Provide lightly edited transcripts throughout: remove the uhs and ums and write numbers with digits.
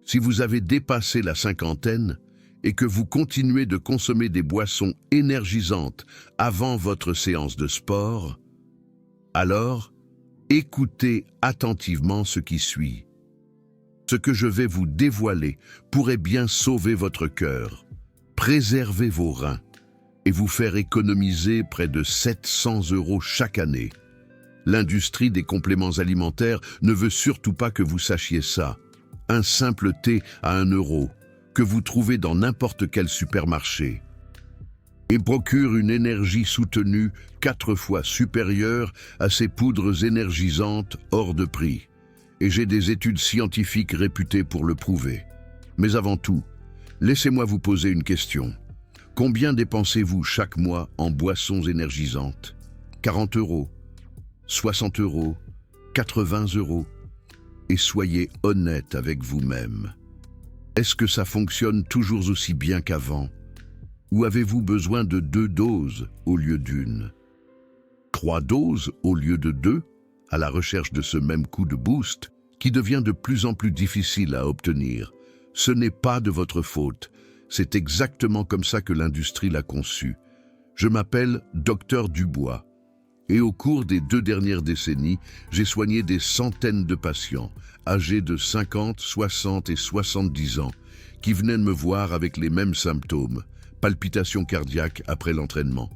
Si vous avez dépassé la cinquantaine et que vous continuez de consommer des boissons énergisantes avant votre séance de sport, alors écoutez attentivement ce qui suit. Ce que je vais vous dévoiler pourrait bien sauver votre cœur, préserver vos reins et vous faire économiser près de 700 € chaque année. L'industrie des compléments alimentaires ne veut surtout pas que vous sachiez ça. Un simple thé à 1 € que vous trouvez dans n'importe quel supermarché et procure une énergie soutenue 4 fois supérieure à ces poudres énergisantes hors de prix. Et j'ai des études scientifiques réputées pour le prouver. Mais avant tout, laissez-moi vous poser une question. Combien dépensez-vous chaque mois en boissons énergisantes? 40 €, 60 €, 80 €? Et soyez honnête avec vous-même. Est-ce que ça fonctionne toujours aussi bien qu'avant? Ou avez-vous besoin de 2 doses au lieu d'1? 3 doses au lieu de 2, à la recherche de ce même coup de boost qui devient de plus en plus difficile à obtenir? Ce n'est pas de votre faute. C'est exactement comme ça que l'industrie l'a conçu. Je m'appelle Dr Dubois. Et au cours des 2 dernières décennies, j'ai soigné des centaines de patients, âgés de 50, 60 et 70 ans, qui venaient me voir avec les mêmes symptômes, palpitations cardiaques après l'entraînement,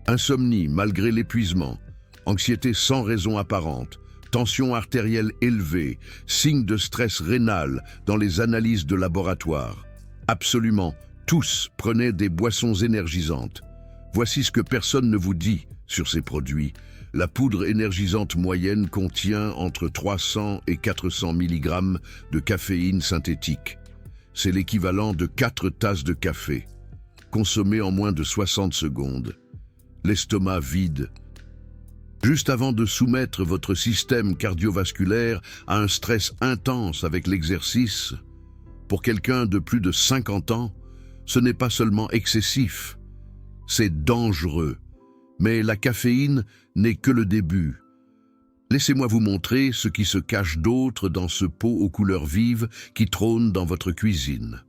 insomnie malgré l'épuisement, anxiété sans raison apparente, tension artérielle élevée, signes de stress rénal dans les analyses de laboratoire. Absolument tous prenaient des boissons énergisantes. Voici ce que personne ne vous dit sur ces produits. La poudre énergisante moyenne contient entre 300 et 400 mg de caféine synthétique. C'est l'équivalent de 4 tasses de café, consommées en moins de 60 secondes. L'estomac vide. Juste avant de soumettre votre système cardiovasculaire à un stress intense avec l'exercice, pour quelqu'un de plus de 50 ans, ce n'est pas seulement excessif, c'est dangereux. Mais la caféine n'est que le début. Laissez-moi vous montrer ce qui se cache d'autre dans ce pot aux couleurs vives qui trône dans votre cuisine.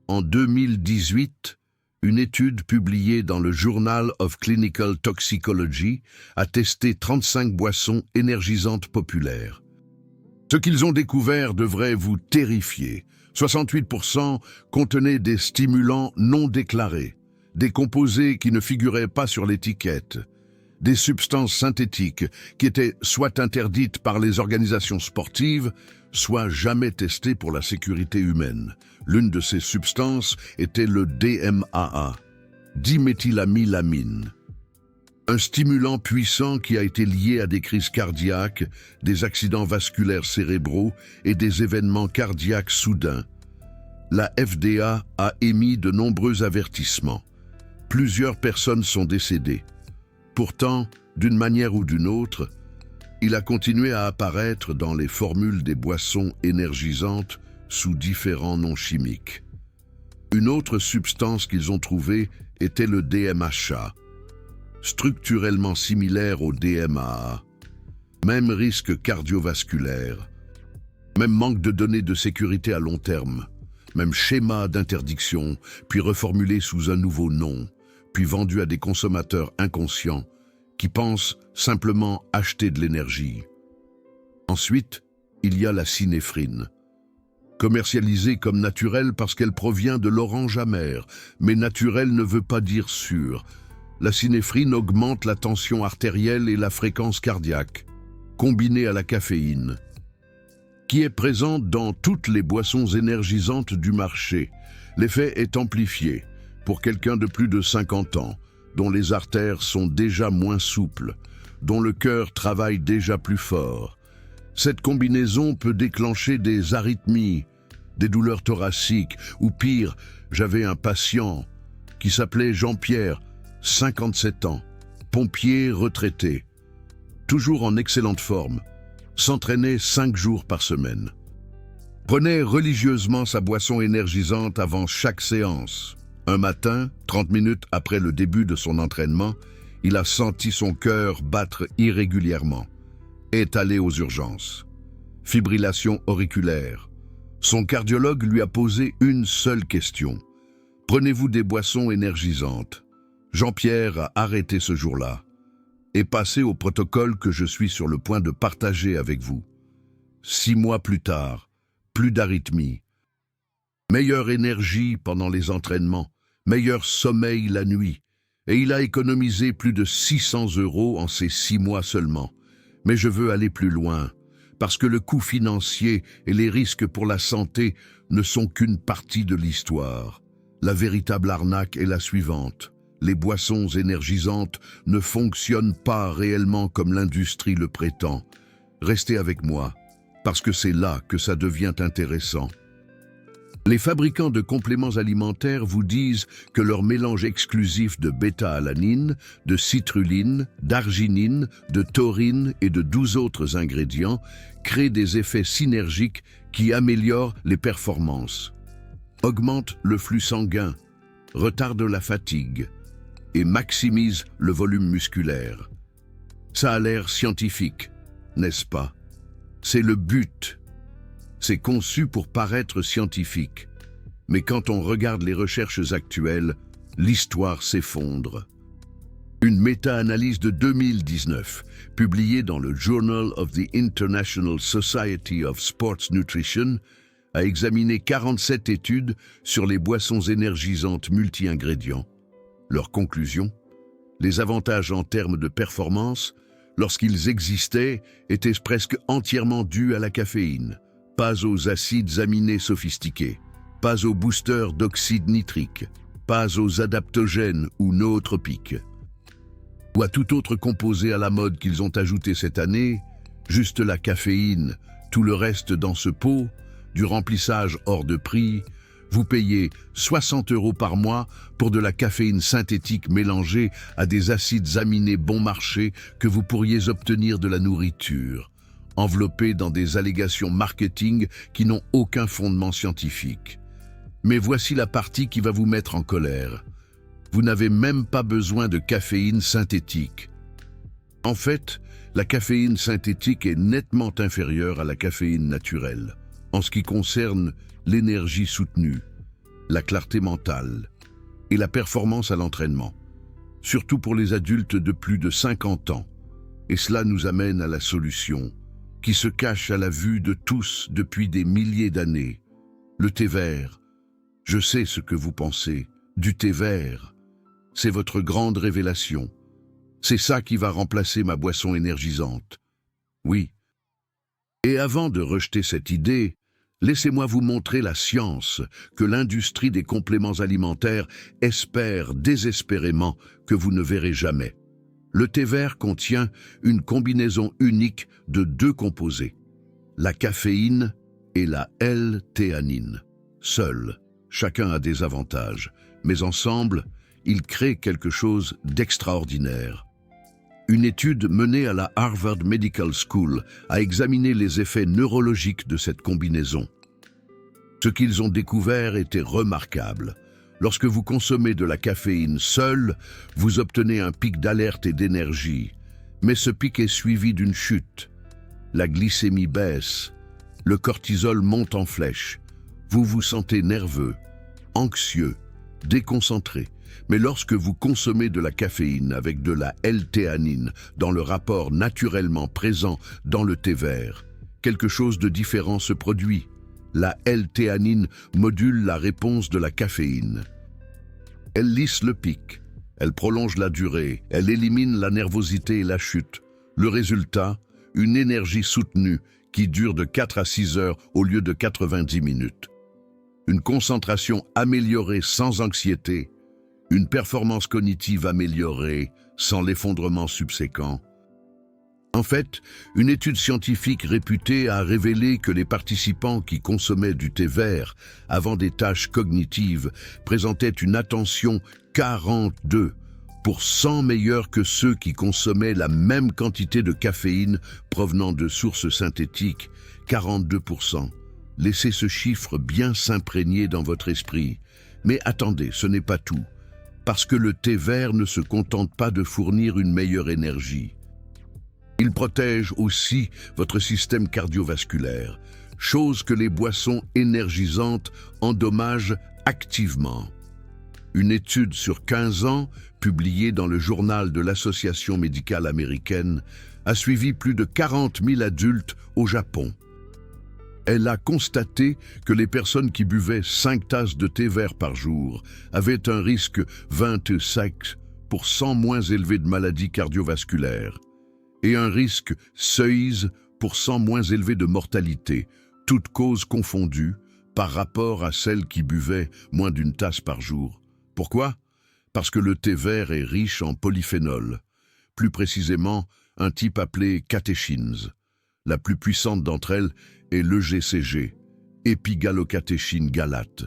En 2018, une étude publiée dans le Journal of Clinical Toxicology a testé 35 boissons énergisantes populaires. Ce qu'ils ont découvert devrait vous terrifier. 68% contenaient des stimulants non déclarés, des composés qui ne figuraient pas sur l'étiquette, des substances synthétiques qui étaient soit interdites par les organisations sportives, soit jamais testées pour la sécurité humaine. L'une de ces substances était le DMAA, diméthylamylamine, un stimulant puissant qui a été lié à des crises cardiaques, des accidents vasculaires cérébraux et des événements cardiaques soudains. La FDA a émis de nombreux avertissements. Plusieurs personnes sont décédées. Pourtant, d'une manière ou d'une autre, il a continué à apparaître dans les formules des boissons énergisantes sous différents noms chimiques. Une autre substance qu'ils ont trouvée était le DMHA, structurellement similaire au DMAA. Même risque cardiovasculaire, même manque de données de sécurité à long terme, même schéma d'interdiction, puis reformulé sous un nouveau nom, puis vendu à des consommateurs inconscients qui pensent simplement acheter de l'énergie. Ensuite, il y a la synéphrine, commercialisée comme naturelle parce qu'elle provient de l'orange amer, mais naturel ne veut pas dire sûr. La synéphrine augmente la tension artérielle et la fréquence cardiaque, combinée à la caféine, qui est présente dans toutes les boissons énergisantes du marché. L'effet est amplifié pour quelqu'un de plus de 50 ans, dont les artères sont déjà moins souples, dont le cœur travaille déjà plus fort. Cette combinaison peut déclencher des arythmies, des douleurs thoraciques, ou pire, j'avais un patient qui s'appelait Jean-Pierre, 57 ans, pompier retraité, toujours en excellente forme, s'entraînait 5 jours par semaine. Prenait religieusement sa boisson énergisante avant chaque séance. Un matin, 30 minutes après le début de son entraînement, il a senti son cœur battre irrégulièrement. Est allé aux urgences. Fibrillation auriculaire. Son cardiologue lui a posé une seule question. Prenez-vous des boissons énergisantes? Jean-Pierre a arrêté ce jour-là et passé au protocole que je suis sur le point de partager avec vous. 6 mois plus tard, plus d'arythmie, meilleure énergie pendant les entraînements, meilleur sommeil la nuit, et il a économisé plus de 600 € en ces 6 mois seulement. Mais je veux aller plus loin, parce que le coût financier et les risques pour la santé ne sont qu'une partie de l'histoire. La véritable arnaque est la suivante. Les boissons énergisantes ne fonctionnent pas réellement comme l'industrie le prétend. Restez avec moi, parce que c'est là que ça devient intéressant. Les fabricants de compléments alimentaires vous disent que leur mélange exclusif de bêta-alanine, de citrulline, d'arginine, de taurine et de 12 autres ingrédients crée des effets synergiques qui améliorent les performances, augmentent le flux sanguin, retardent la fatigue et maximisent le volume musculaire. Ça a l'air scientifique, n'est-ce pas? C'est le but. C'est conçu pour paraître scientifique. Mais quand on regarde les recherches actuelles, l'histoire s'effondre. Une méta-analyse de 2019, publiée dans le Journal of the International Society of Sports Nutrition, a examiné 47 études sur les boissons énergisantes multi-ingrédients. Leur conclusion: les avantages en termes de performance, lorsqu'ils existaient, étaient presque entièrement dus à la caféine, pas aux acides aminés sophistiqués, pas aux boosters d'oxyde nitrique, pas aux adaptogènes ou nootropiques, ou à tout autre composé à la mode qu'ils ont ajouté cette année, juste la caféine, tout le reste dans ce pot, du remplissage hors de prix. Vous payez 60 € par mois pour de la caféine synthétique mélangée à des acides aminés bon marché que vous pourriez obtenir de la nourriture, enveloppée dans des allégations marketing qui n'ont aucun fondement scientifique. Mais voici la partie qui va vous mettre en colère. Vous n'avez même pas besoin de caféine synthétique. En fait, la caféine synthétique est nettement inférieure à la caféine naturelle, en ce qui concerne l'énergie soutenue, la clarté mentale et la performance à l'entraînement, surtout pour les adultes de plus de 50 ans. Et cela nous amène à la solution, qui se cache à la vue de tous depuis des milliers d'années. Le thé vert. Je sais ce que vous pensez. Du thé vert. C'est votre grande révélation. C'est ça qui va remplacer ma boisson énergisante. Oui. Et avant de rejeter cette idée, laissez-moi vous montrer la science que l'industrie des compléments alimentaires espère désespérément que vous ne verrez jamais. Le thé vert contient une combinaison unique de 2 composés, la caféine et la L-théanine. Seuls, chacun a des avantages, mais ensemble, ils créent quelque chose d'extraordinaire. Une étude menée à la Harvard Medical School a examiné les effets neurologiques de cette combinaison. Ce qu'ils ont découvert était remarquable. Lorsque vous consommez de la caféine seule, vous obtenez un pic d'alerte et d'énergie. Mais ce pic est suivi d'une chute. La glycémie baisse, le cortisol monte en flèche. Vous vous sentez nerveux, anxieux, déconcentré. Mais lorsque vous consommez de la caféine avec de la L-théanine dans le rapport naturellement présent dans le thé vert, quelque chose de différent se produit. La L-théanine module la réponse de la caféine. Elle lisse le pic, elle prolonge la durée, elle élimine la nervosité et la chute. Le résultat, une énergie soutenue qui dure de 4 à 6 heures au lieu de 90 minutes. Une concentration améliorée sans anxiété, une performance cognitive améliorée sans l'effondrement subséquent. En fait, une étude scientifique réputée a révélé que les participants qui consommaient du thé vert avant des tâches cognitives présentaient une attention 42% meilleure que ceux qui consommaient la même quantité de caféine provenant de sources synthétiques, 42%. Laissez ce chiffre bien s'imprégner dans votre esprit. Mais attendez, ce n'est pas tout. Parce que le thé vert ne se contente pas de fournir une meilleure énergie. Il protège aussi votre système cardiovasculaire. chose que les boissons énergisantes endommagent activement. Une étude sur 15 ans, publiée dans le journal de l'Association médicale américaine, a suivi plus de 40 000 adultes au Japon. Elle a constaté que les personnes qui buvaient 5 tasses de thé vert par jour avaient un risque 25% moins élevé de maladies cardiovasculaires et un risque 16% moins élevé de mortalité, toutes causes confondues, par rapport à celles qui buvaient moins d'une tasse par jour. Pourquoi? Parce que le thé vert est riche en polyphénols, plus précisément un type appelé catéchines. La plus puissante d'entre elles est l'EGCG, épigallocatechin galate.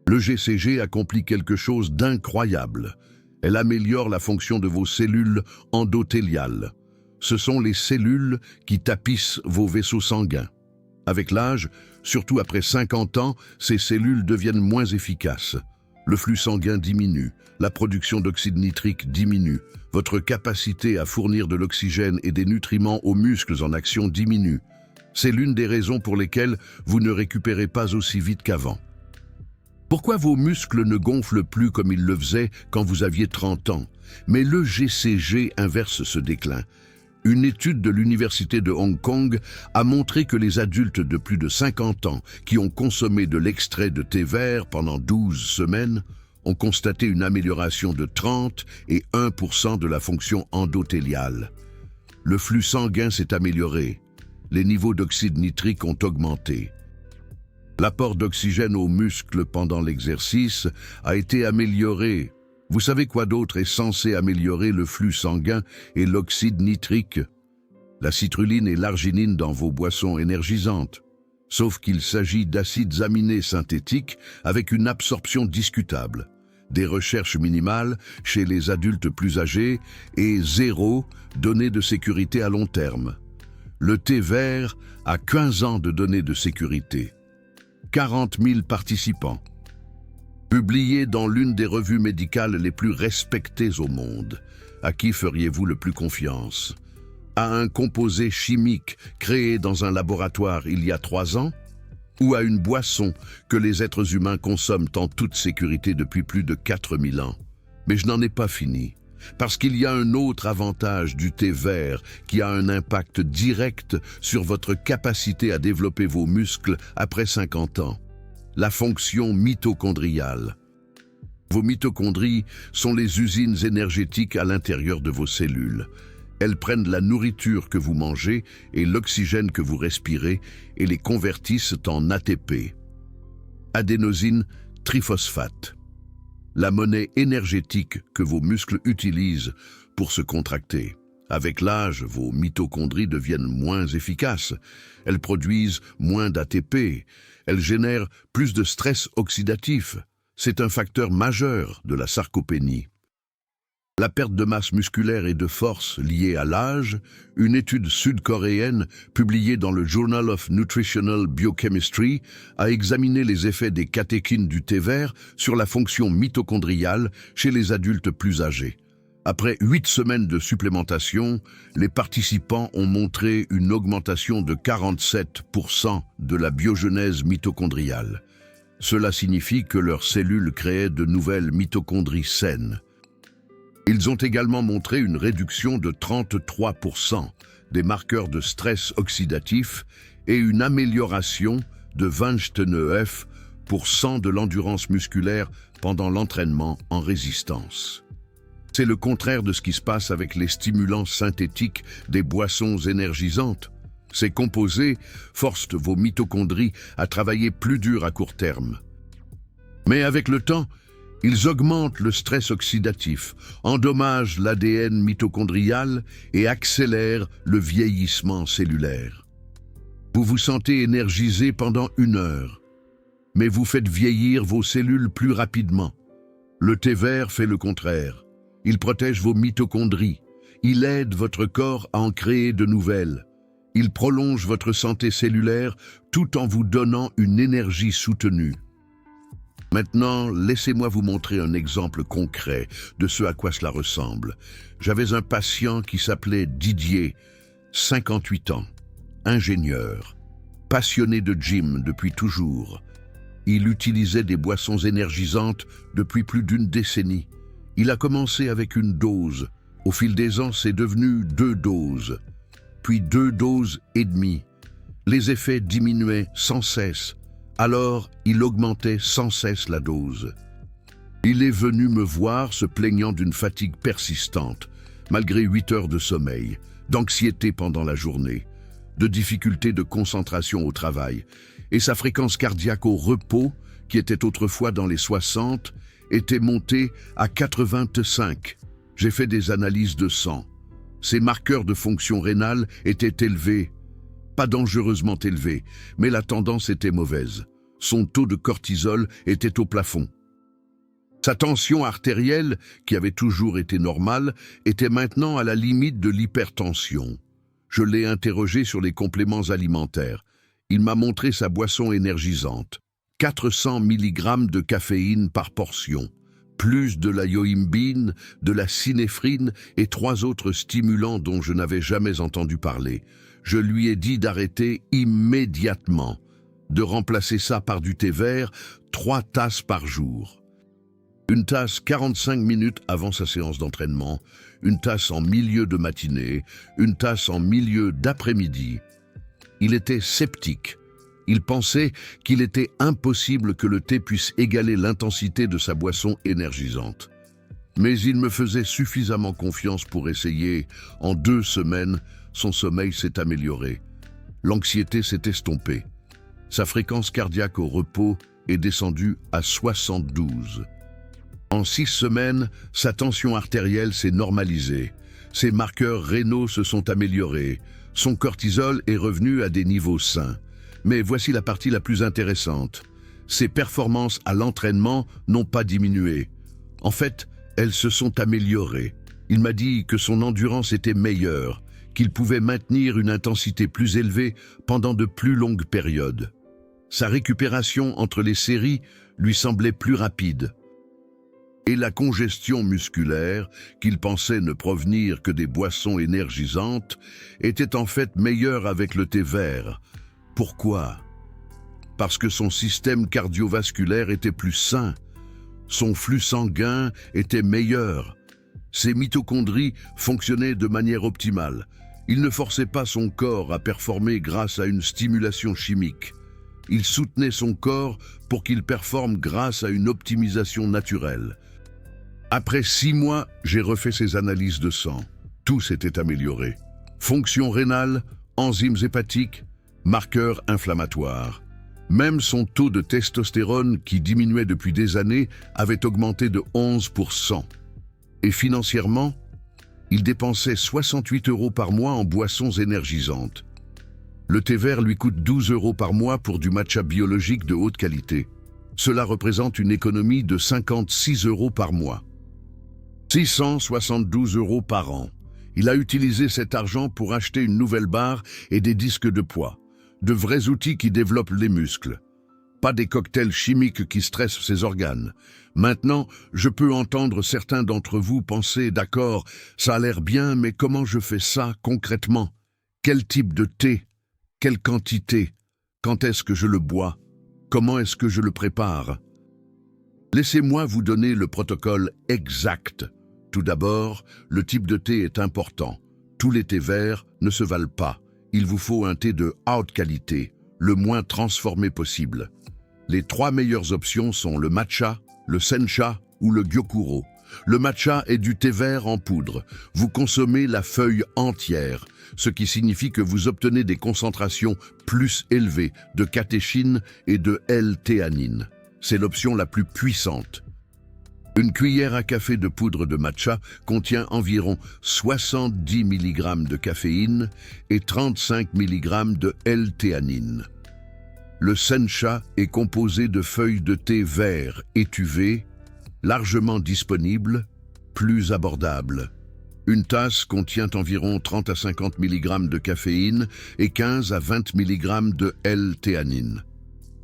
L'EGCG accomplit quelque chose d'incroyable. Elle améliore la fonction de vos cellules endothéliales. Ce sont les cellules qui tapissent vos vaisseaux sanguins. Avec l'âge, surtout après 50 ans, ces cellules deviennent moins efficaces. Le flux sanguin diminue, la production d'oxyde nitrique diminue, votre capacité à fournir de l'oxygène et des nutriments aux muscles en action diminue. C'est l'une des raisons pour lesquelles vous ne récupérez pas aussi vite qu'avant. Pourquoi vos muscles ne gonflent plus comme ils le faisaient quand vous aviez 30 ans? Mais le GCG inverse ce déclin. Une étude de l'Université de Hong Kong a montré que les adultes de plus de 50 ans qui ont consommé de l'extrait de thé vert pendant 12 semaines ont constaté une amélioration de 30 et 1% de la fonction endothéliale. Le flux sanguin s'est amélioré. Les niveaux d'oxyde nitrique ont augmenté. L'apport d'oxygène aux muscles pendant l'exercice a été amélioré. Vous savez quoi d'autre est censé améliorer le flux sanguin et l'oxyde nitrique? La citrulline et l'arginine dans vos boissons énergisantes. Sauf qu'il s'agit d'acides aminés synthétiques avec une absorption discutable. Des recherches minimales chez les adultes plus âgés et 0 données de sécurité à long terme. Le thé vert a 15 ans de données de sécurité. 40 000 participants. Publié dans l'une des revues médicales les plus respectées au monde. À qui feriez-vous le plus confiance? À un composé chimique créé dans un laboratoire il y a 3 ans? Ou à une boisson que les êtres humains consomment en toute sécurité depuis plus de 4000 ans? Mais je n'en ai pas fini. Parce qu'il y a un autre avantage du thé vert qui a un impact direct sur votre capacité à développer vos muscles après 50 ans. La fonction mitochondriale. Vos mitochondries sont les usines énergétiques à l'intérieur de vos cellules. Elles prennent la nourriture que vous mangez et l'oxygène que vous respirez et les convertissent en ATP. Adénosine triphosphate. La monnaie énergétique que vos muscles utilisent pour se contracter. Avec l'âge, vos mitochondries deviennent moins efficaces. Elles produisent moins d'ATP. Elles génèrent plus de stress oxydatif. C'est un facteur majeur de la sarcopénie. La perte de masse musculaire et de force liée à l'âge, une étude sud-coréenne publiée dans le Journal of Nutritional Biochemistry a examiné les effets des catéchines du thé vert sur la fonction mitochondriale chez les adultes plus âgés. Après 8 semaines de supplémentation, les participants ont montré une augmentation de 47% de la biogenèse mitochondriale. Cela signifie que leurs cellules créaient de nouvelles mitochondries saines. Ils ont également montré une réduction de 33% des marqueurs de stress oxydatif et une amélioration de 29% de l'endurance musculaire pendant l'entraînement en résistance. C'est le contraire de ce qui se passe avec les stimulants synthétiques des boissons énergisantes. Ces composés forcent vos mitochondries à travailler plus dur à court terme. Mais avec le temps, ils augmentent le stress oxydatif, endommagent l'ADN mitochondrial et accélèrent le vieillissement cellulaire. Vous vous sentez énergisé pendant 1 heure, mais vous faites vieillir vos cellules plus rapidement. Le thé vert fait le contraire. Il protège vos mitochondries. Il aide votre corps à en créer de nouvelles. Il prolonge votre santé cellulaire tout en vous donnant une énergie soutenue. Maintenant, laissez-moi vous montrer un exemple concret de ce à quoi cela ressemble. J'avais un patient qui s'appelait Didier, 58 ans, ingénieur. Passionné de gym depuis toujours, il utilisait des boissons énergisantes depuis plus d'une décennie. Il a commencé avec une dose. Au fil des ans, c'est devenu 2 doses, puis 2 doses et demie. Les effets diminuaient sans cesse. Alors, il augmentait sans cesse la dose. Il est venu me voir se plaignant d'une fatigue persistante, malgré 8 heures de sommeil, d'anxiété pendant la journée, de difficultés de concentration au travail, et sa fréquence cardiaque au repos, qui était autrefois dans les 60, était montée à 85. J'ai fait des analyses de sang. Ses marqueurs de fonction rénale étaient élevés, pas dangereusement élevés, mais la tendance était mauvaise. Son taux de cortisol était au plafond. Sa tension artérielle, qui avait toujours été normale, était maintenant à la limite de l'hypertension. Je l'ai interrogé sur les compléments alimentaires. Il m'a montré sa boisson énergisante. 400 mg de caféine par portion, plus de la yohimbine, de la synéphrine et 3 autres stimulants dont je n'avais jamais entendu parler. Je lui ai dit d'arrêter immédiatement, de remplacer ça par du thé vert, 3 tasses par jour. Une tasse 45 minutes avant sa séance d'entraînement, une tasse en milieu de matinée, une tasse en milieu d'après-midi. Il était sceptique. Il pensait qu'il était impossible que le thé puisse égaler l'intensité de sa boisson énergisante. Mais il me faisait suffisamment confiance pour essayer. En 2 semaines, son sommeil s'est amélioré. L'anxiété s'est estompée. Sa fréquence cardiaque au repos est descendue à 72. En 6 semaines, sa tension artérielle s'est normalisée. Ses marqueurs rénaux se sont améliorés. Son cortisol est revenu à des niveaux sains. Mais voici la partie la plus intéressante. Ses performances à l'entraînement n'ont pas diminué. En fait, elles se sont améliorées. Il m'a dit que son endurance était meilleure, qu'il pouvait maintenir une intensité plus élevée pendant de plus longues périodes. Sa récupération entre les séries lui semblait plus rapide. Et la congestion musculaire, qu'il pensait ne provenir que des boissons énergisantes, était en fait meilleure avec le thé vert. Pourquoi? Parce que son système cardiovasculaire était plus sain, son flux sanguin était meilleur, ses mitochondries fonctionnaient de manière optimale. Il ne forçait pas son corps à performer grâce à une stimulation chimique. Il soutenait son corps pour qu'il performe grâce à une optimisation naturelle. Après 6 mois, j'ai refait ses analyses de sang. Tout s'était amélioré. Fonction rénale, enzymes hépatiques, marqueurs inflammatoires. Même son taux de testostérone, qui diminuait depuis des années, avait augmenté de 11%. Et financièrement, il dépensait 68 € par mois en boissons énergisantes. Le thé vert lui coûte 12 € par mois pour du matcha biologique de haute qualité. Cela représente une économie de 56 € par mois. 672 € par an. Il a utilisé cet argent pour acheter une nouvelle barre et des disques de poids. De vrais outils qui développent les muscles. Pas des cocktails chimiques qui stressent ses organes. Maintenant, je peux entendre certains d'entre vous penser « D'accord, ça a l'air bien, mais comment je fais ça concrètement? Quel type de thé? Quelle quantité? Quand est-ce que je le bois? Comment est-ce que je le prépare ?» Laissez-moi vous donner le protocole exact. Tout d'abord, le type de thé est important. Tous les thés verts ne se valent pas. Il vous faut un thé de haute qualité, le moins transformé possible. Les 3 meilleures options sont le matcha, le sencha ou le gyokuro. Le matcha est du thé vert en poudre. Vous consommez la feuille entière, ce qui signifie que vous obtenez des concentrations plus élevées de catéchine et de L-théanine. C'est l'option la plus puissante. Une cuillère à café de poudre de matcha contient environ 70 mg de caféine et 35 mg de L-théanine. Le sencha est composé de feuilles de thé vert étuvées, largement disponibles, plus abordables. Une tasse contient environ 30 à 50 mg de caféine et 15 à 20 mg de L-théanine.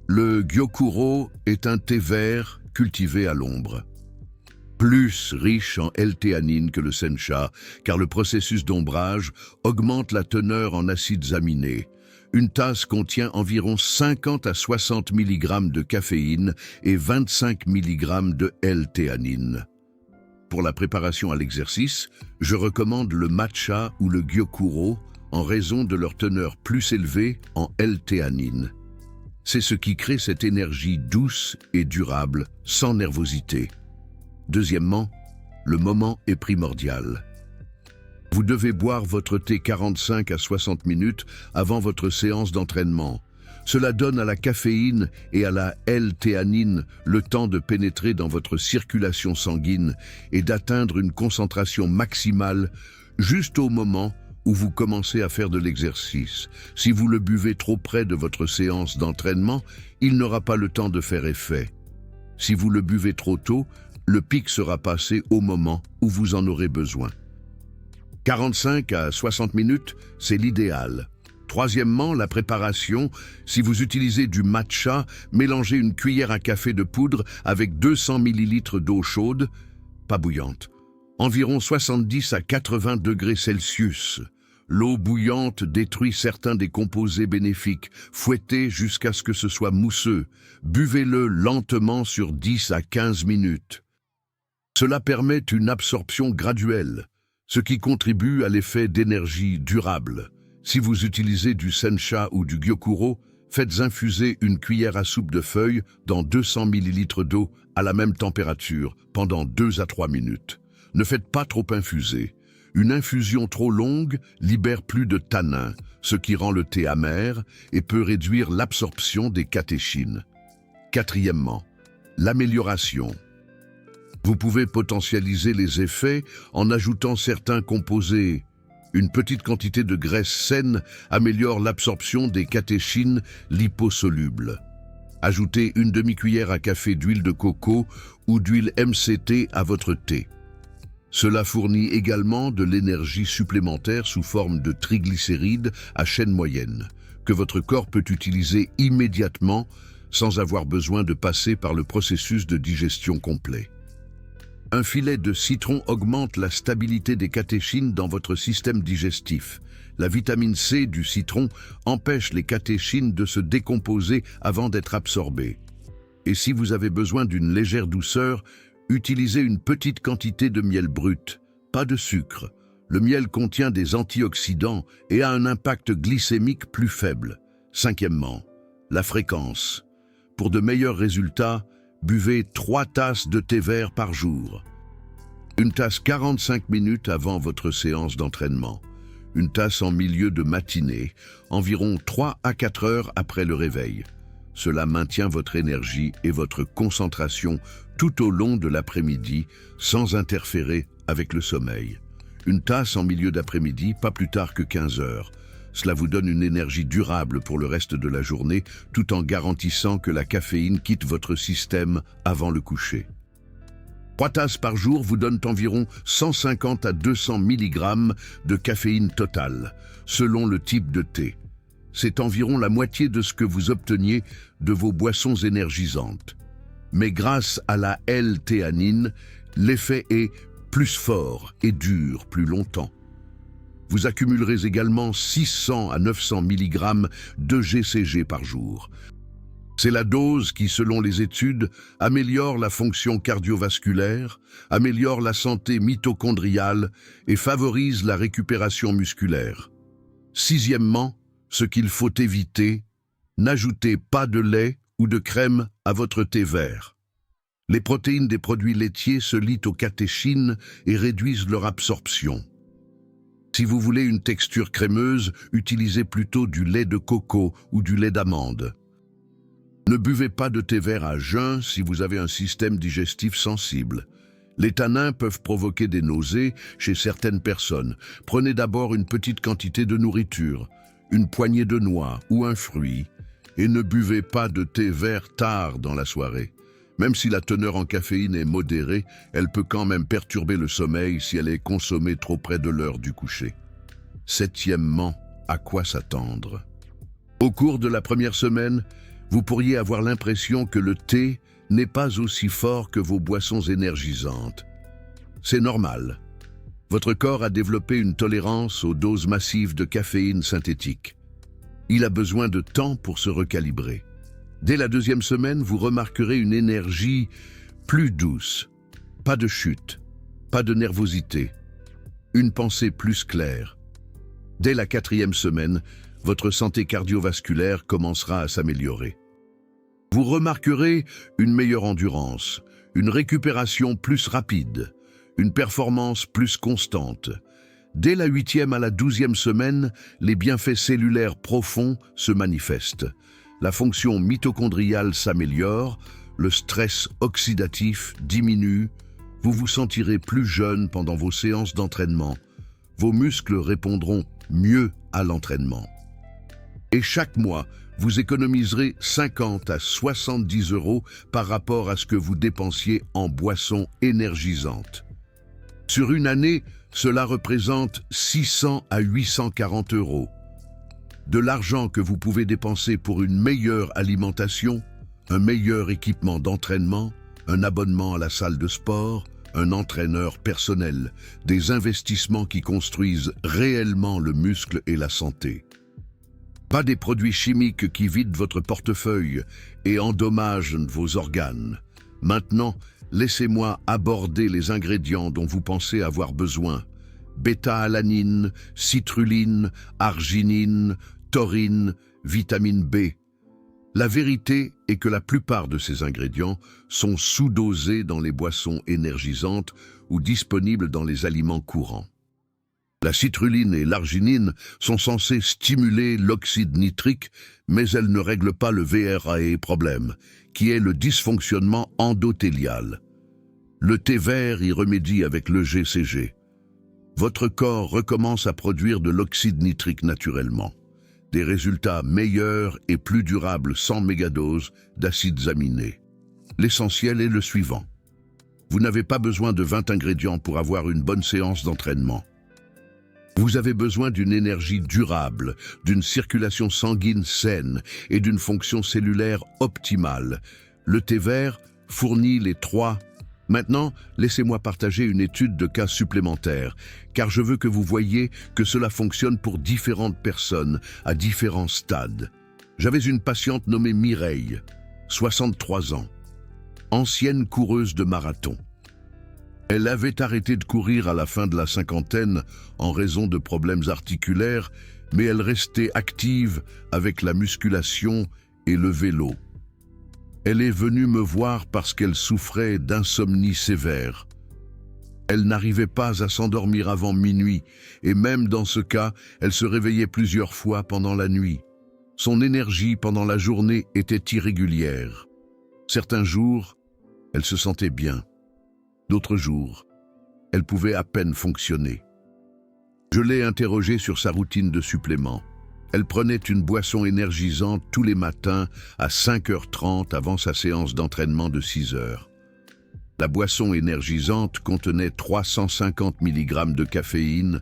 Le gyokuro est un thé vert cultivé à l'ombre. Plus riche en L-théanine que le sencha, car le processus d'ombrage augmente la teneur en acides aminés. Une tasse contient environ 50 à 60 mg de caféine et 25 mg de L-théanine. Pour la préparation à l'exercice, je recommande le matcha ou le gyokuro en raison de leur teneur plus élevée en L-théanine. C'est ce qui crée cette énergie douce et durable, sans nervosité. Deuxièmement, le moment est primordial. Vous devez boire votre thé 45 à 60 minutes avant votre séance d'entraînement. Cela donne à la caféine et à la L-théanine le temps de pénétrer dans votre circulation sanguine et d'atteindre une concentration maximale juste au moment où vous commencez à faire de l'exercice. Si vous le buvez trop près de votre séance d'entraînement, il n'aura pas le temps de faire effet. Si vous le buvez trop tôt, le pic sera passé au moment où vous en aurez besoin. 45 à 60 minutes, c'est l'idéal. Troisièmement, la préparation. Si vous utilisez du matcha, mélangez une cuillère à café de poudre avec 200 ml d'eau chaude, pas bouillante, environ 70 à 80 degrés Celsius. L'eau bouillante détruit certains des composés bénéfiques. Fouettez jusqu'à ce que ce soit mousseux. Buvez-le lentement sur 10 à 15 minutes. Cela permet une absorption graduelle, ce qui contribue à l'effet d'énergie durable. Si vous utilisez du sencha ou du gyokuro, faites infuser une cuillère à soupe de feuilles dans 200 ml d'eau à la même température pendant 2 à 3 minutes. Ne faites pas trop infuser. Une infusion trop longue libère plus de tanins, ce qui rend le thé amer et peut réduire l'absorption des catéchines. Quatrièmement, l'amélioration. Vous pouvez potentialiser les effets en ajoutant certains composés. Une petite quantité de graisse saine améliore l'absorption des catéchines liposolubles. Ajoutez une demi-cuillère à café d'huile de coco ou d'huile MCT à votre thé. Cela fournit également de l'énergie supplémentaire sous forme de triglycérides à chaîne moyenne, que votre corps peut utiliser immédiatement sans avoir besoin de passer par le processus de digestion complet. Un filet de citron augmente la stabilité des catéchines dans votre système digestif. La vitamine C du citron empêche les catéchines de se décomposer avant d'être absorbées. Et si vous avez besoin d'une légère douceur, utilisez une petite quantité de miel brut, pas de sucre. Le miel contient des antioxydants et a un impact glycémique plus faible. Cinquièmement, la fréquence. Pour de meilleurs résultats, buvez 3 tasses de thé vert par jour. Une tasse 45 minutes avant votre séance d'entraînement. Une tasse en milieu de matinée, environ 3 à 4 heures après le réveil. Cela maintient votre énergie et votre concentration tout au long de l'après-midi sans interférer avec le sommeil. Une tasse en milieu d'après-midi, pas plus tard que 15 heures. Cela vous donne une énergie durable pour le reste de la journée, tout en garantissant que la caféine quitte votre système avant le coucher. 3 tasses par jour vous donnent environ 150 à 200 mg de caféine totale, selon le type de thé. C'est environ la moitié de ce que vous obteniez de vos boissons énergisantes. Mais grâce à la L-théanine, l'effet est plus fort et dure plus longtemps. Vous accumulerez également 600 à 900 mg de GCG par jour. C'est la dose qui, selon les études, améliore la fonction cardiovasculaire, améliore la santé mitochondriale et favorise la récupération musculaire. Sixièmement, ce qu'il faut éviter, n'ajoutez pas de lait ou de crème à votre thé vert. Les protéines des produits laitiers se lient aux catéchines et réduisent leur absorption. Si vous voulez une texture crémeuse, utilisez plutôt du lait de coco ou du lait d'amande. Ne buvez pas de thé vert à jeun si vous avez un système digestif sensible. Les tanins peuvent provoquer des nausées chez certaines personnes. Prenez d'abord une petite quantité de nourriture, une poignée de noix ou un fruit, et ne buvez pas de thé vert tard dans la soirée. Même si la teneur en caféine est modérée, elle peut quand même perturber le sommeil si elle est consommée trop près de l'heure du coucher. Septièmement, à quoi s'attendre? Au cours de la première semaine, vous pourriez avoir l'impression que le thé n'est pas aussi fort que vos boissons énergisantes. C'est normal. Votre corps a développé une tolérance aux doses massives de caféine synthétique. Il a besoin de temps pour se recalibrer. Dès la deuxième semaine, vous remarquerez une énergie plus douce. Pas de chute, pas de nervosité. Une pensée plus claire. Dès la quatrième semaine, votre santé cardiovasculaire commencera à s'améliorer. Vous remarquerez une meilleure endurance, une récupération plus rapide, une performance plus constante. Dès la 8e à la 12e semaine, les bienfaits cellulaires profonds se manifestent. La fonction mitochondriale s'améliore, le stress oxydatif diminue, vous vous sentirez plus jeune pendant vos séances d'entraînement. Vos muscles répondront mieux à l'entraînement. Et chaque mois, vous économiserez 50 à 70 € par rapport à ce que vous dépensiez en boissons énergisantes. Sur une année, cela représente 600 à 840 €. De l'argent que vous pouvez dépenser pour une meilleure alimentation, un meilleur équipement d'entraînement, un abonnement à la salle de sport, un entraîneur personnel, des investissements qui construisent réellement le muscle et la santé. Pas des produits chimiques qui vident votre portefeuille et endommagent vos organes. Maintenant, laissez-moi aborder les ingrédients dont vous pensez avoir besoin. Bêta-alanine, citrulline, arginine, taurine, vitamine B. La vérité est que la plupart de ces ingrédients sont sous-dosés dans les boissons énergisantes ou disponibles dans les aliments courants. La citrulline et l'arginine sont censées stimuler l'oxyde nitrique, mais elles ne règlent pas le VRAE problème, qui est le dysfonctionnement endothélial. Le thé vert y remédie avec le GCG. Votre corps recommence à produire de l'oxyde nitrique naturellement. Des résultats meilleurs et plus durables sans mégadose d'acides aminés. L'essentiel est le suivant. Vous n'avez pas besoin de 20 ingrédients pour avoir une bonne séance d'entraînement. Vous avez besoin d'une énergie durable, d'une circulation sanguine saine et d'une fonction cellulaire optimale. Le thé vert fournit les trois. Maintenant, laissez-moi partager une étude de cas supplémentaire, car je veux que vous voyiez que cela fonctionne pour différentes personnes, à différents stades. J'avais une patiente nommée Mireille, 63 ans, ancienne coureuse de marathon. Elle avait arrêté de courir à la fin de la cinquantaine en raison de problèmes articulaires, mais elle restait active avec la musculation et le vélo. Elle est venue me voir parce qu'elle souffrait d'insomnie sévère. Elle n'arrivait pas à s'endormir avant minuit, et même dans ce cas, elle se réveillait plusieurs fois pendant la nuit. Son énergie pendant la journée était irrégulière. Certains jours, elle se sentait bien. D'autres jours, elle pouvait à peine fonctionner. Je l'ai interrogée sur sa routine de suppléments. Elle prenait une boisson énergisante tous les matins à 5h30 avant sa séance d'entraînement de 6h. La boisson énergisante contenait 350 mg de caféine,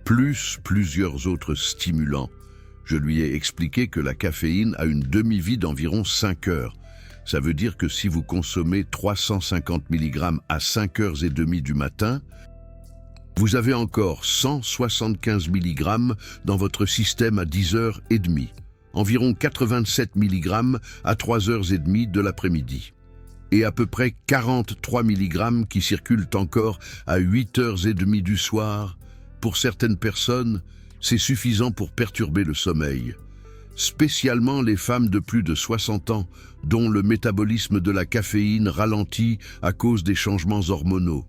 plus plusieurs autres stimulants. Je lui ai expliqué que la caféine a une demi-vie d'environ 5 heures. Ça veut dire que si vous consommez 350 mg à 5h30 du matin, vous avez encore 175 mg dans votre système à 10h30, environ 87 mg à 3h30 de l'après-midi, et à peu près 43 mg qui circulent encore à 8h30 du soir. Pour certaines personnes, c'est suffisant pour perturber le sommeil, spécialement les femmes de plus de 60 ans, dont le métabolisme de la caféine ralentit à cause des changements hormonaux.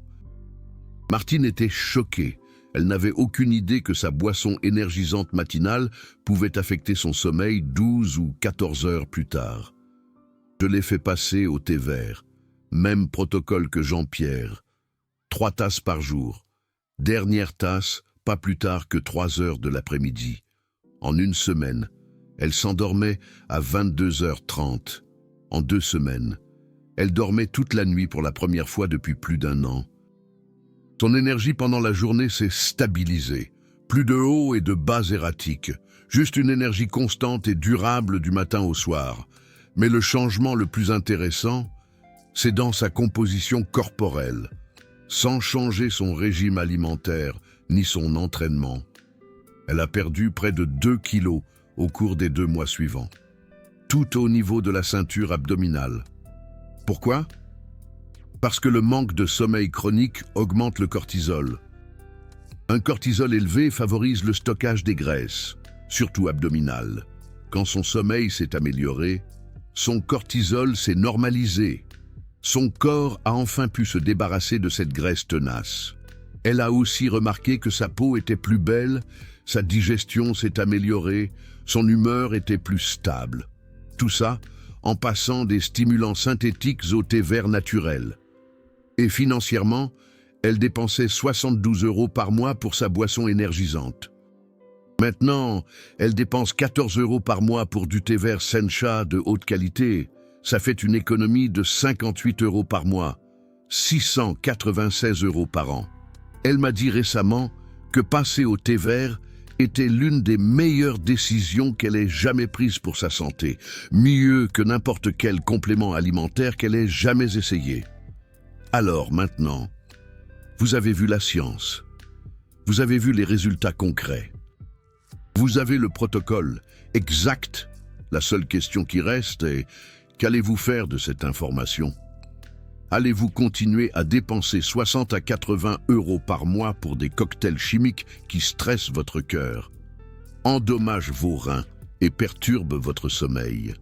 Martine était choquée. Elle n'avait aucune idée que sa boisson énergisante matinale pouvait affecter son sommeil 12 ou 14 heures plus tard. Je l'ai fait passer au thé vert. Même protocole que Jean-Pierre. 3 tasses par jour. Dernière tasse, pas plus tard que 3 heures de l'après-midi. En une semaine, elle s'endormait à 22h30. En 2 semaines, elle dormait toute la nuit pour la première fois depuis plus d'1 an. Son énergie pendant la journée s'est stabilisée. Plus de hauts et de bas erratiques. Juste une énergie constante et durable du matin au soir. Mais le changement le plus intéressant, c'est dans sa composition corporelle. Sans changer son régime alimentaire ni son entraînement. Elle a perdu près de 2 kilos au cours des 2 mois suivants. Tout au niveau de la ceinture abdominale. Pourquoi? Parce que le manque de sommeil chronique augmente le cortisol. Un cortisol élevé favorise le stockage des graisses, surtout abdominales. Quand son sommeil s'est amélioré, son cortisol s'est normalisé. Son corps a enfin pu se débarrasser de cette graisse tenace. Elle a aussi remarqué que sa peau était plus belle, sa digestion s'est améliorée, son humeur était plus stable. Tout ça en passant des stimulants synthétiques au thé vert naturel. Et financièrement, elle dépensait 72 € par mois pour sa boisson énergisante. Maintenant, elle dépense 14 € par mois pour du thé vert Sencha de haute qualité. Ça fait une économie de 58 € par mois, 696 € par an. Elle m'a dit récemment que passer au thé vert était l'une des meilleures décisions qu'elle ait jamais prises pour sa santé, mieux que n'importe quel complément alimentaire qu'elle ait jamais essayé. Alors maintenant, vous avez vu la science, vous avez vu les résultats concrets, vous avez le protocole exact. La seule question qui reste est: qu'allez-vous faire de cette information? Allez-vous continuer à dépenser 60 à 80 € par mois pour des cocktails chimiques qui stressent votre cœur, endommagent vos reins et perturbent votre sommeil?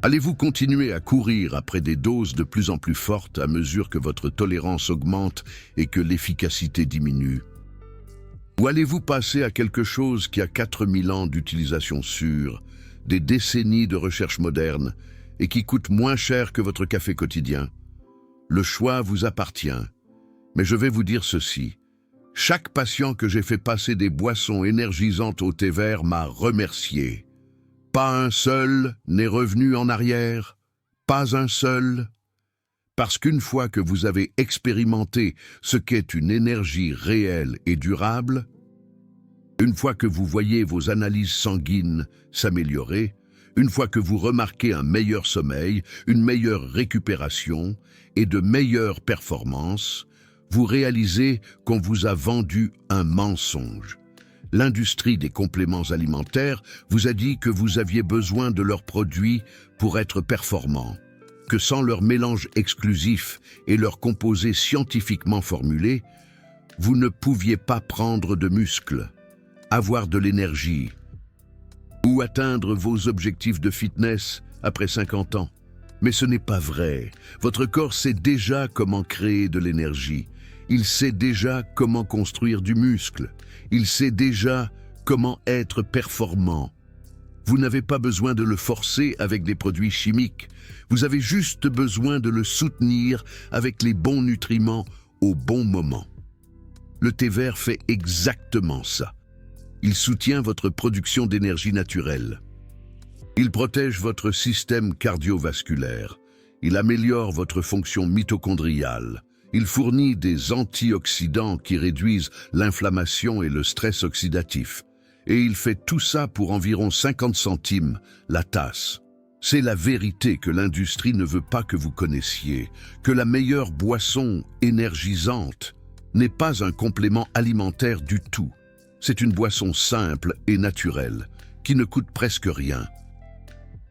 Allez-vous continuer à courir après des doses de plus en plus fortes à mesure que votre tolérance augmente et que l'efficacité diminue? Ou allez-vous passer à quelque chose qui a 4000 ans d'utilisation sûre, des décennies de recherche moderne et qui coûte moins cher que votre café quotidien? Le choix vous appartient, mais je vais vous dire ceci. Chaque patient que j'ai fait passer des boissons énergisantes au thé vert m'a remercié. Pas un seul n'est revenu en arrière, pas un seul. Parce qu'une fois que vous avez expérimenté ce qu'est une énergie réelle et durable, une fois que vous voyez vos analyses sanguines s'améliorer, une fois que vous remarquez un meilleur sommeil, une meilleure récupération et de meilleures performances, vous réalisez qu'on vous a vendu un mensonge. L'industrie des compléments alimentaires vous a dit que vous aviez besoin de leurs produits pour être performants, que sans leur mélange exclusif et leurs composés scientifiquement formulés, vous ne pouviez pas prendre de muscles, avoir de l'énergie ou atteindre vos objectifs de fitness après 50 ans. Mais ce n'est pas vrai. Votre corps sait déjà comment créer de l'énergie. Il sait déjà comment construire du muscle. Il sait déjà comment être performant. Vous n'avez pas besoin de le forcer avec des produits chimiques. Vous avez juste besoin de le soutenir avec les bons nutriments au bon moment. Le thé vert fait exactement ça. Il soutient votre production d'énergie naturelle. Il protège votre système cardiovasculaire. Il améliore votre fonction mitochondriale. Il fournit des antioxydants qui réduisent l'inflammation et le stress oxydatif. Et il fait tout ça pour environ 50 centimes la tasse. C'est la vérité que l'industrie ne veut pas que vous connaissiez, que la meilleure boisson énergisante n'est pas un complément alimentaire du tout. C'est une boisson simple et naturelle, qui ne coûte presque rien,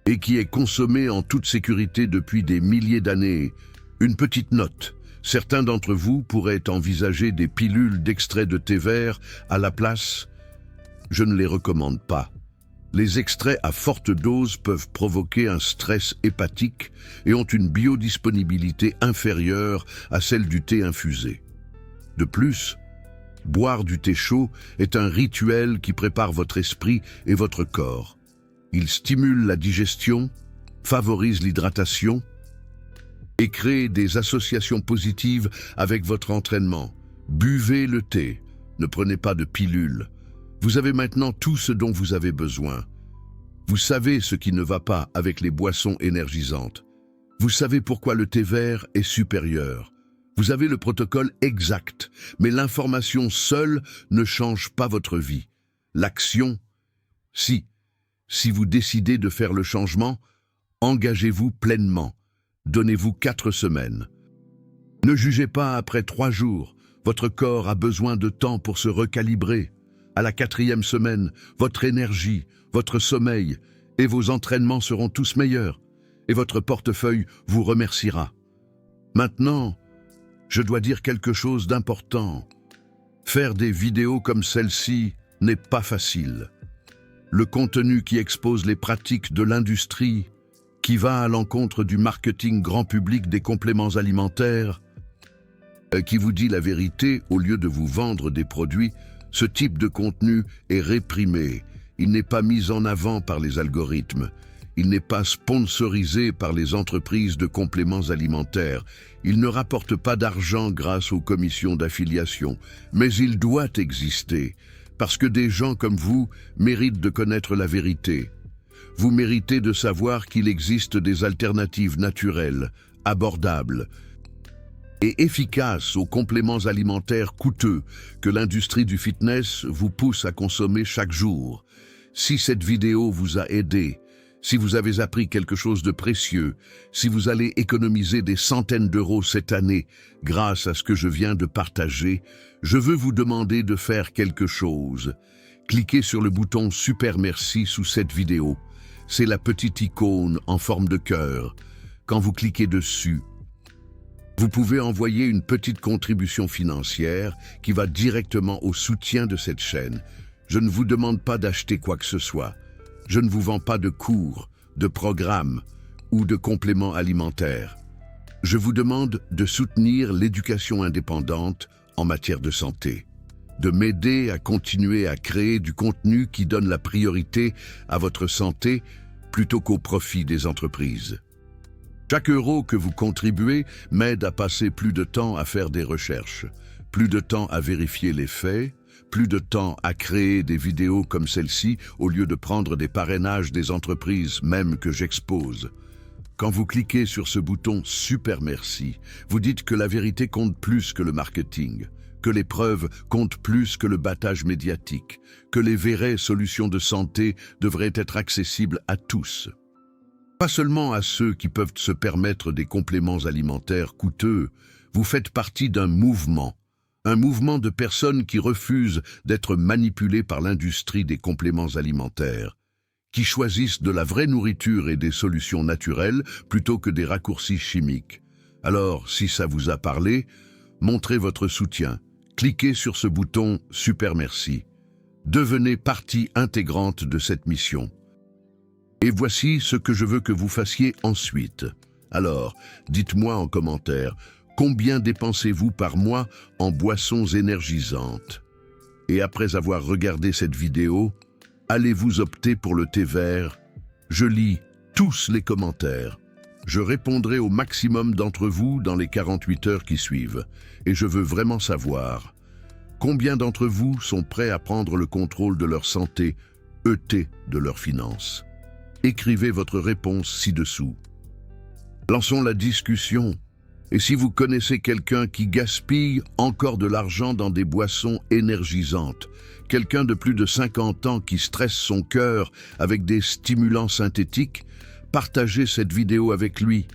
et qui est consommée en toute sécurité depuis des milliers d'années. Une petite note: certains d'entre vous pourraient envisager des pilules d'extrait de thé vert à la place. Je ne les recommande pas. Les extraits à forte dose peuvent provoquer un stress hépatique et ont une biodisponibilité inférieure à celle du thé infusé. De plus, boire du thé chaud est un rituel qui prépare votre esprit et votre corps. Il stimule la digestion, favorise l'hydratation et crée des associations positives avec votre entraînement. Buvez le thé, ne prenez pas de pilules. Vous avez maintenant tout ce dont vous avez besoin. Vous savez ce qui ne va pas avec les boissons énergisantes. Vous savez pourquoi le thé vert est supérieur. Vous avez le protocole exact, mais l'information seule ne change pas votre vie. L'action, si vous décidez de faire le changement, engagez-vous pleinement. Donnez-vous 4 semaines. Ne jugez pas après 3 jours. Votre corps a besoin de temps pour se recalibrer. À la 4e semaine, votre énergie, votre sommeil et vos entraînements seront tous meilleurs et votre portefeuille vous remerciera. Maintenant, je dois dire quelque chose d'important. Faire des vidéos comme celle-ci n'est pas facile. Le contenu qui expose les pratiques de l'industrie, qui va à l'encontre du marketing grand public des compléments alimentaires, qui vous dit la vérité au lieu de vous vendre des produits, ce type de contenu est réprimé. Il n'est pas mis en avant par les algorithmes. Il n'est pas sponsorisé par les entreprises de compléments alimentaires. Il ne rapporte pas d'argent grâce aux commissions d'affiliation. Mais il doit exister, parce que des gens comme vous méritent de connaître la vérité. Vous méritez de savoir qu'il existe des alternatives naturelles, abordables et efficaces aux compléments alimentaires coûteux que l'industrie du fitness vous pousse à consommer chaque jour. Si cette vidéo vous a aidé, si vous avez appris quelque chose de précieux, si vous allez économiser des centaines d'euros cette année grâce à ce que je viens de partager, je veux vous demander de faire quelque chose. Cliquez sur le bouton Super Merci sous cette vidéo. C'est la petite icône en forme de cœur. Quand vous cliquez dessus, vous pouvez envoyer une petite contribution financière qui va directement au soutien de cette chaîne. Je ne vous demande pas d'acheter quoi que ce soit. Je ne vous vends pas de cours, de programmes ou de compléments alimentaires. Je vous demande de soutenir l'éducation indépendante en matière de santé, de m'aider à continuer à créer du contenu qui donne la priorité à votre santé plutôt qu'au profit des entreprises. Chaque euro que vous contribuez m'aide à passer plus de temps à faire des recherches, plus de temps à vérifier les faits, plus de temps à créer des vidéos comme celle-ci au lieu de prendre des parrainages des entreprises même que j'expose. Quand vous cliquez sur ce bouton Super Merci, vous dites que la vérité compte plus que le marketing, que les preuves comptent plus que le battage médiatique, que les vraies solutions de santé devraient être accessibles à tous. Pas seulement à ceux qui peuvent se permettre des compléments alimentaires coûteux, vous faites partie d'un mouvement de personnes qui refusent d'être manipulées par l'industrie des compléments alimentaires, qui choisissent de la vraie nourriture et des solutions naturelles plutôt que des raccourcis chimiques. Alors, si ça vous a parlé, montrez votre soutien. Cliquez sur ce bouton Super Merci. Devenez partie intégrante de cette mission. Et voici ce que je veux que vous fassiez ensuite. Alors, dites-moi en commentaire, combien dépensez-vous par mois en boissons énergisantes? Et après avoir regardé cette vidéo, allez-vous opter pour le thé vert? Je lis tous les commentaires. Je répondrai au maximum d'entre vous dans les 48 heures qui suivent. Et je veux vraiment savoir combien d'entre vous sont prêts à prendre le contrôle de leur santé, de leurs finances. Écrivez votre réponse ci-dessous. Lançons la discussion. Et si vous connaissez quelqu'un qui gaspille encore de l'argent dans des boissons énergisantes, quelqu'un de plus de 50 ans qui stresse son cœur avec des stimulants synthétiques, partagez cette vidéo avec lui.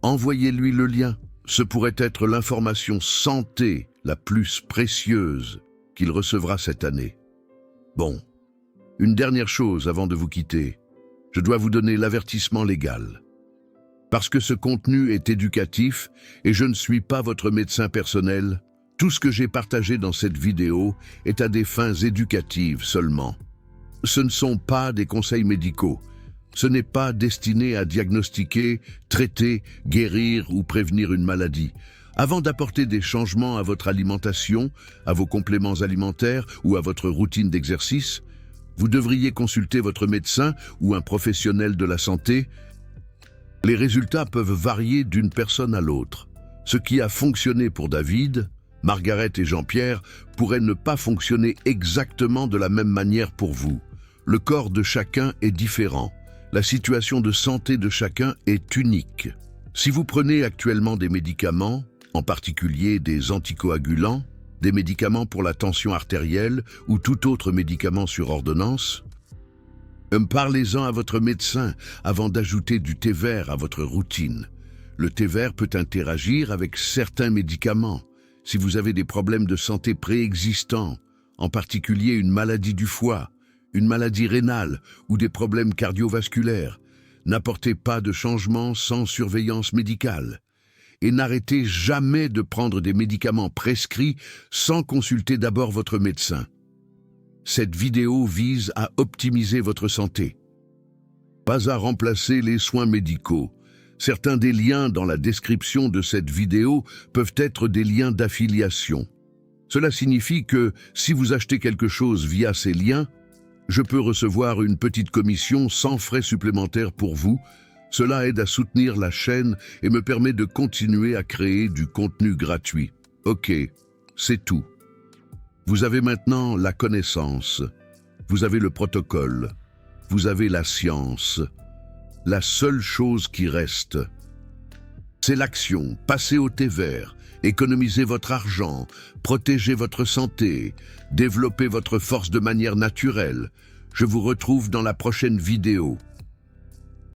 Envoyez-lui le lien. Ce pourrait être l'information santé la plus précieuse qu'il recevra cette année. Bon, une dernière chose avant de vous quitter. Je dois vous donner l'avertissement légal. Parce que ce contenu est éducatif et je ne suis pas votre médecin personnel, tout ce que j'ai partagé dans cette vidéo est à des fins éducatives seulement. Ce ne sont pas des conseils médicaux. Ce n'est pas destiné à diagnostiquer, traiter, guérir ou prévenir une maladie. Avant d'apporter des changements à votre alimentation, à vos compléments alimentaires ou à votre routine d'exercice, vous devriez consulter votre médecin ou un professionnel de la santé. Les résultats peuvent varier d'une personne à l'autre. Ce qui a fonctionné pour David, Margaret et Jean-Pierre pourrait ne pas fonctionner exactement de la même manière pour vous. Le corps de chacun est différent. La situation de santé de chacun est unique. Si vous prenez actuellement des médicaments, en particulier des anticoagulants, des médicaments pour la tension artérielle ou tout autre médicament sur ordonnance, parlez-en à votre médecin avant d'ajouter du thé vert à votre routine. Le thé vert peut interagir avec certains médicaments. Si vous avez des problèmes de santé préexistants, en particulier une maladie du foie, une maladie rénale ou des problèmes cardiovasculaires. N'apportez pas de changement sans surveillance médicale. Et n'arrêtez jamais de prendre des médicaments prescrits sans consulter d'abord votre médecin. Cette vidéo vise à optimiser votre santé. Pas à remplacer les soins médicaux. Certains des liens dans la description de cette vidéo peuvent être des liens d'affiliation. Cela signifie que si vous achetez quelque chose via ces liens, je peux recevoir une petite commission sans frais supplémentaires pour vous. Cela aide à soutenir la chaîne et me permet de continuer à créer du contenu gratuit. Ok, c'est tout. Vous avez maintenant la connaissance, vous avez le protocole, vous avez la science. La seule chose qui reste, c'est l'action. Passez au thé vert, économisez votre argent, protégez votre santé, développez votre force de manière naturelle. Je vous retrouve dans la prochaine vidéo.